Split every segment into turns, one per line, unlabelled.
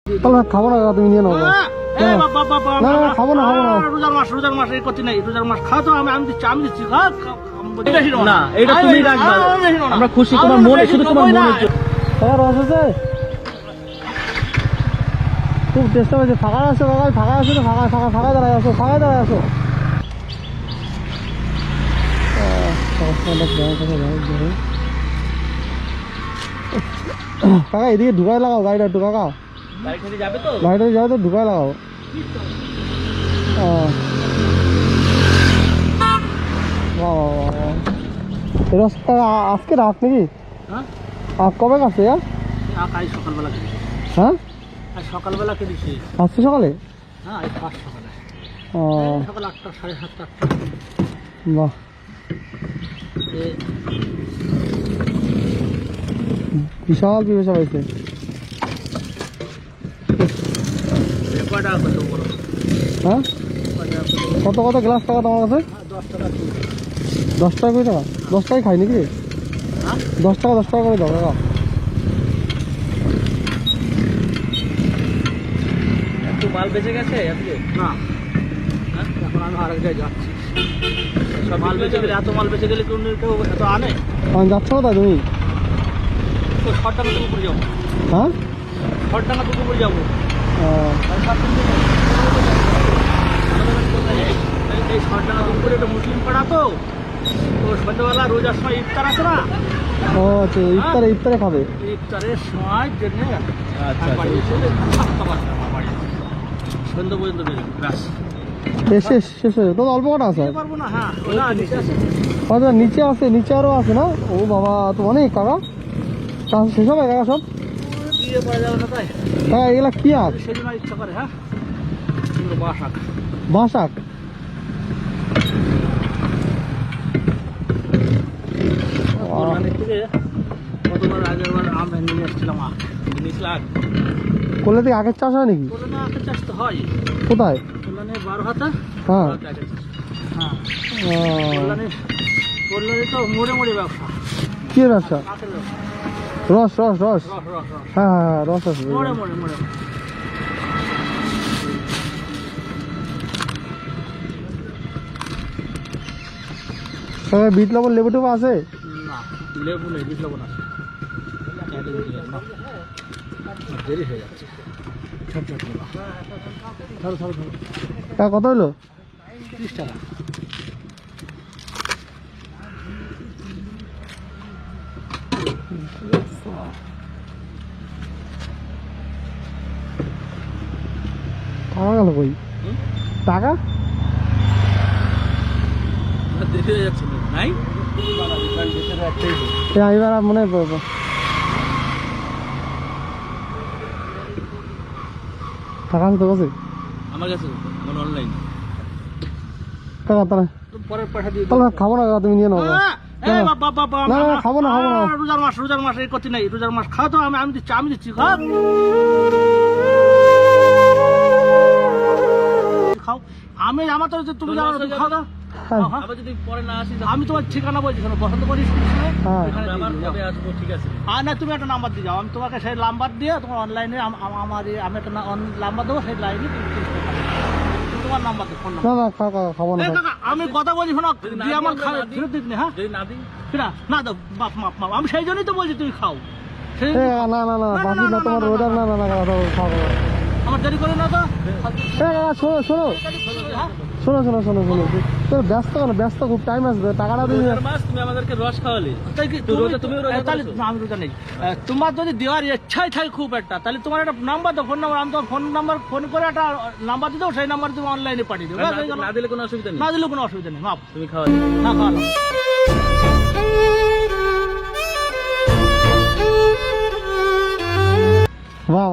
তাহলে খাবো না, তুমি নিয়ে নাও।
না
খাবো না, খাবো না।
রোজার মাস এই করতে নাই, রোজার মাস খাও তো, আমি দিচ্ছি খা।
না, এটা তুমি রাখবা, আমরা খুশি তোমার মনে, শুধু তোমার মনে।
রস আছে খুব চেষ্টা করছে। ফাঁকা আছে বাবা, ফাঁকা আছে তো, ফাঁকা দাঁড়ায় আসো, ফাঁকা দাঁড়ায় আসো। কাকা এদিকে ঢুকায় লাগাও গাড়িটা একটু, কাকা গাড়িটা যাবে তো ঢুকায় লাগাও। রসটা আজকে রাত নাকি? কবে কাছে?
সকালবেলা
হ্যাঁ
সকালবেলা কে দিছি?
আজকে সকালে?
হ্যাঁ সকালে, সকাল 8টা 7:30 8টা।
বাহ, বিশাল পিপাসা পাইছে। হ্যাঁ কত কত গ্লাস টাকা তোমার কাছে? 10 টাকা করে টাকা? 10 টাকায় খাই নাকি? 10 টাকা করে দাও কাকা।
একটু মাল বেঁচে গেছে আজকে?
না, এখন আমি আরেক জায়গায় যাচ্ছি। সব মাল বেঁচে গেলে, এত মাল বেঁচে গেলে কেউ এত আনে?
যাচ্ছ না তাই তুমি?
তো শর্টটানা দুপুরে যাবো।
হ্যাঁ
শর্টটানা দুপুরে যাবো। এই শর্টটানা দুপুরে একটা মুসলিম পাড়া, তো সন্ধ্যাবেলা রোজার সময় ইফতার আছে না?
ও আচ্ছা, ইফতারে খাবে?
ইফতারের সময় জন্য সন্ধ্যা পর্যন্ত বেরোবে, ব্যাস।
শেষ হয়ে তো অল্প কটা আছে?
পারবো না। হ্যাঁ নিচে আছে,
নিচে আছে, নিচে আরো আছে না? ও বাবা, তো অনেক কাকা। শেষ হবে কাকা সব?
দিয়ে পড়া যাবে না তাই?
কাকা এগুলা কি আখ?
সেই জন্য ইচ্ছা করে। হ্যাঁ বাসাক,
বাসাক।
থেকে কতবার আগের বার আম নিয়ে এসেছিলাম, আখ নিয়েছিলাম।
করলে থেকে আগের চাষ হয় নাকি?
না, আখের চাষ তো হয়।
কোথায়?
কল্যাণে 12 হাতা।
হ্যাঁ
কল্যাণে তো মোড়ে ব্যবসা।
কি ব্যবসা?
আখের ব্যবসা,
রস।
রস।
হ্যাঁ রস আছে
মোড়ে।
বিট লবণ লেবু টেবু আছে?
না, লেবু নেই, বিট লবণ আছে। দেরি হয়ে যাচ্ছে।
কত হলো?
30 টাকা।
টাকা গেল কই? টাকা
দেরি হয়ে যাচ্ছে নাই।
এবার মনে পড়বো। টাকা আছে তো কাছে?
আমার কাছে অনলাইন।
টাকা তাহলে
পরে পাঠা দিয়ে
তাহলে খাবো না কাকা, তুমি নিয়ে নাও। খাবো না।
রোজার মাস এই করতে নাই, রোজার মাস খাও তো, আমি দিচ্ছি খা। খাও, আমার তো তুমি জানো না, তুমি খাও না। যদি পরে না আসি, আমি তোমার ঠিকানা বলছি, শোনো, বসন্ত করি। ঠিক আছে, আর না তুমি একটা নাম্বার দিয়ে যাও, আমি তোমাকে সেই নাম্বার দিয়ে তোমার অনলাইনে আমি একটা নাম্বার দেবো, সেই লাইনে তোমার নাম্বার দেবো, ফোন নাম্বার।
না খাবো না।
আমি কথা বলছি, শোনো, দিয়ে আমার ফেরত দিবি না। হ্যাঁ না দাও, বাপ মাপ, আমি সেই জন্যই তো বলছি তুমি খাও।
না বাকি না তোমার রোজার। না খাবো।
আমার দেরি করে না তো।
শোনো তোর ব্যস্ত খুব টাইম আসবে, টাকাটা দিবি।
তুমি আমাদেরকে রস খাওয়ালে,
আমি রোজা নেই। তোমার যদি দেওয়ার ইচ্ছাই থাকে খুব একটা, তাহলে তোমার একটা নাম্বার দাও, ফোন নাম্বার। আমি তোমার ফোন করে একটা নাম্বার দিয়ে দেবো, সেই নাম্বার তুমি অনলাইনে পাঠিয়ে দেবো।
না দিলে কোনো অসুবিধা নেই।
না দিলে কোনো অসুবিধা নেই, মাপ
তুমি খাওয়ালে।
না খাওয়ালাম।
বাহ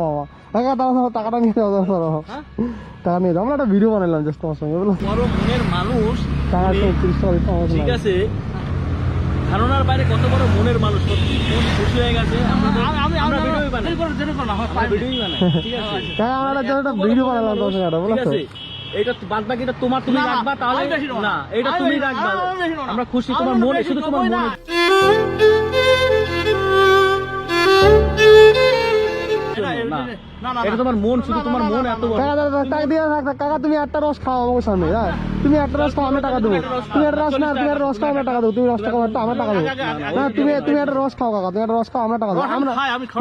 টাকাটা নিয়ে যাও। টাকা নিয়ে যাও, আমরা একটা ভিডিও বানালাম জাস্ট তোমার সঙ্গে, বলো।
বড় মনের মানুষ,
টাকা 30 টাকা দিতে হবে।
ঠিক আছে, ধারণার বাইরে কত বড় মনের মানুষ, সত্যি মন খুশি হয়ে গেছে। আমরা ভিডিওই বানাই, ঠিক আছে।
টাকা আমরা একটা ভিডিও বানালাম তোমার সঙ্গে, বলো তো।
এটা বাদ বাকি এটা তুমি রাখবা, তাহলে না, এটা তুমি রাখবা, আমরা খুশি তোমার মনে, শুধু তোমার মনে। জন্য না
না, না,
এটা তোমার মন, শুধু
না,
তোমার
না,
মন
না,
এত
না,
বড়।
কাকা দাদা টাকা দিয়ে রাখ কাকা, তুমি একটা রস খাও আমার সামনে, হ্যাঁ তুমি একটা রস খাও, আমি টাকা দেবো। তুমি একটা রস না, তুমি একটা রস খাও, আমি টাকা দেবো। তুমি রস টাকা আমার টাকা দেবো। না তুমি একটা রস খাও কাকা, তুমি একটা রস খাও, আমরা টাকা দেবো। আমরা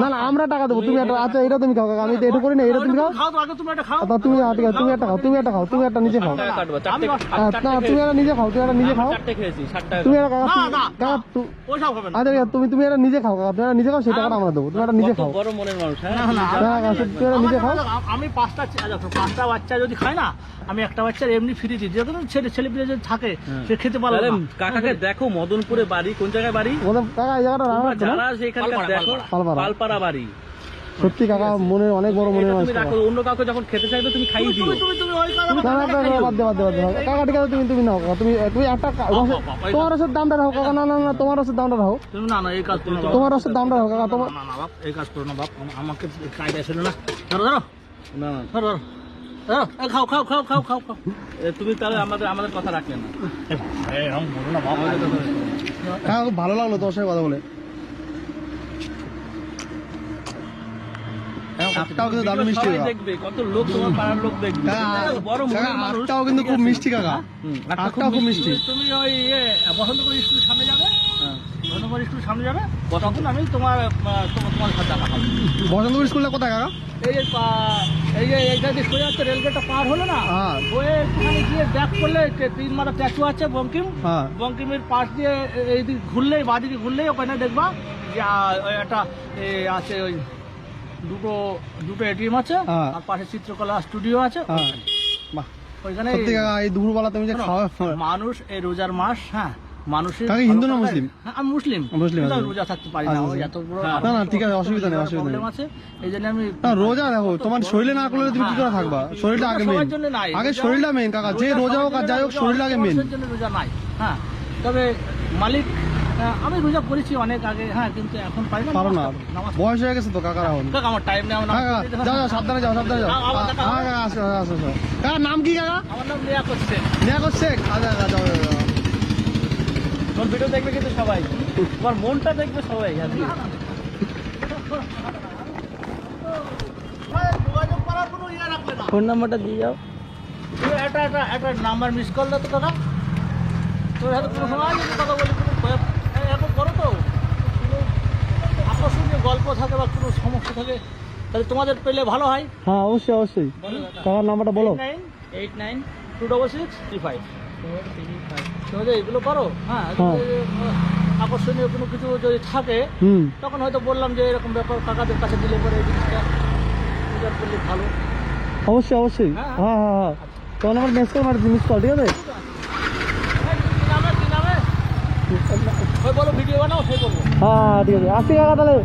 না না আমরা টাকা দেবো। তুমি একটা, আচ্ছা এটা তুমি খাও কাকা, আমি তো এটা করি না, এটা তুমি খাও।
খাও তো আগে, তুমি একটা খাও।
আচ্ছা তুমি ঠিক আছে, তুমি একটা খাও, তুমি একটা খাও, তুমি একটা নিজে খাও।
টাকা কাটবা, চারটে
না তুমি একটা নিজে খাও, তুমি একটা নিজে খাও।
চারটে খেয়েছি 60 টাকা।
তুমি একটা কাকা,
না, না,
কাকা
ওইসব হবে না।
আচ্ছা তুমি একটা নিজে খাও কাকা, তুমি একটা নিজে খাও, সেই টাকাটা আমরা দেবো। তুমি একটা নিজে
কত
খাও।
বড় মনের মানুষ, হ্যাঁ
না, না,
না কাকা তুমি একটা নিজে খাও।
আমি পাঁচটা বাচ্চা যদি খায় না, আমি একটা বাচ্চার এমনি ফ্রি দিই। যে কোনো ছেলে পেলে যদি থাকে সে খেতে পারবে
তাহলে
না।
কাকাকে দেখো, মদনপুরে বাড়ি, কোন জায়গায় বাড়ি?
বললাম কাকা এই জায়গাটা রান্না হচ্ছে না?
যারা সেখানকার দেখো,
পালপাড়া।
পালপাড়া বাড়ি।
সত্যি কাকা মনে অনেক বড় মনের
এটা
মানুষ
তুমি
কাকা।
রাখো, অন্য কাউকে যখন খেতে চাইবে তুমি খাইয়ে দিও।
তুমি ওই কথা
না না কাকা, বাদ দে কাকা, ঠিক আছে তুমি নাও কাকা, তুমি একটা তোমার রসের দামটা রাখো কাকা। না না না তোমার রসের দামটা রাখো,
তুমি না এই কাজ করো না বাপ।
তোমার রসের দামটা রাখো কাকা। তোমার
না বাপ, এই কাজ করো না বাপ, আমাকে কায়দা ছিল না। ধরো ধরো
না না,
ধরো ধরো ধরো, এই খাও খাও খাও খাও খাও খাও।
তুমি তাহলে আমাদের কথা রাখলে না।
এরকম বলো না বাপ।
কাকা খুব ভালো লাগলো তোমার সাথে কথা বলে। আটটাও কিন্তু দারুণ মিষ্টি
সবাই
কাকা।
দেখবে, কত লোক, তোমার পাড়ার লোক দেখবে।
কাকা,
বড়
কাকা,
মনের মানুষ।
আটটাও কিন্তু খুব মিষ্টি কাকা।
আটটা
আটটাও খুব মিষ্টি।
তুমি ওই বসন্তপুর স্কুলের সামনে যাবে,
হ্যাঁ।
বসন্তপুর স্কুলের সামনে যাবে, তখন আমি তোমার সাথে দেখা হবে।
বসন্তপুর স্কুলটা কোথায় কাকা?
এইটা যে সোজা হচ্ছে রেলগেটটা পার হলো না,
হ্যাঁ।
ওই একটুখানি গিয়ে ব্যাক করলে 3 মাথা ট্যাচু আছে বঙ্কিম,
হ্যাঁ।
বঙ্কিমের পাশ দিয়ে এইদিকে ঘুরলেই, বাদিকে ঘুরলেই ওখানে দেখবা যে ওই একটা আছে, ওই দুটো এটিএম আছে,
হ্যাঁ।
আর পাশে চিত্রকলা স্টুডিও আছে,
হ্যাঁ বাহ,
ওইখানে
সত্যি কাকা এই দুপুরবেলা তুমি যে খাওয়া
মানুষ এই রোজার মাস, হ্যাঁ মানুষের
কাকা হিন্দু না মুসলিম?
হ্যাঁ, আমি মুসলিম।
মুসলিম
কিন্তু আমি
আচ্ছা।
রোজা থাকতে পারি না,
আচ্ছা,
ওই
আচ্ছা।
এত বড়
না না ঠিক আছে, অসুবিধা নেই, অসুবিধা নেই।
প্রবলেম আছে, এই জন্য আমি
না রোজা দেখো, তোমার শরীরে না করলে তুমি কি করে থাকবা? শরীরটা আগে মেন,
সবার জন্য নাই।
আগে
রোজা-
শরীরটা মেন কাকা, যে
রোজা
রোজা হোক
সবার
আর যাই হোক
জন্য
শরীরটা আগে মেন।
মানুষের জন্য রোজা নাই, হ্যাঁ তবে মালিক, আমি রোজা করেছি অনেক আগে, হ্যাঁ কিন্তু এখন পাই না।
পারো না,
নামাজ
বয়স হয়ে গেছে তো কাকার এখন।
কাকা, আমার টাইম নেই, আমার
হ্যাঁ কাকা, যাও যাও সাবধানে যাও, সাবধানে যাও।
আবার দেখা হবে।
হ্যাঁ কাকা আসো আসো আসো। কাকা নাম কি কাকা?
আমার নাম লিয়া করছে।
নিয়াকত শেখ। আচ্ছা আচ্ছা যাও যাও যাও।
তোর ভিডিও দেখবে কিন্তু সবাই, তোমার মনটা দেখবে সবাই। আর কি?
যোগাযোগ করার কোনো ইয়ে রাখবে না।
ফোন নাম্বারটা দিয়ে যাও।
তুমি একটা নাম্বার মিস করলে তো কাকা, তোর হাতে কোনো সময় যদি কথা বলি, কোনো এখন করো তো, কোনো আকর্ষণীয় গল্প থাকে বা কোনো সমস্যা থাকে, তাহলে তোমাদের পেলে ভালো হয়।
হ্যাঁ অবশ্যই অবশ্যই, কাকার নাম্বারটা বলো।
89826635 তোমাদের এগুলো করো, হ্যাঁ
হ্যাঁ।
আকর্ষণীয় কোনো কিছু যদি থাকে,
হুম
তখন হয়তো বললাম যে এরকম ব্যাপার, কাকাদের কাছে দিলে পরে এই জিনিসটা প্রচার করলে ভালো।
অবশ্যই অবশ্যই,
হ্যাঁ।
হ্যাঁ হ্যাঁ হ্যাঁ, তোমার নাম্বার মেসেজ করো, মিস কল, ঠিক আছে?
কি নামে ওই বলো, ভিডিও বানাও, সেই করবো।
হ্যাঁ ঠিক আছে, আসছি কাকা তাহলে।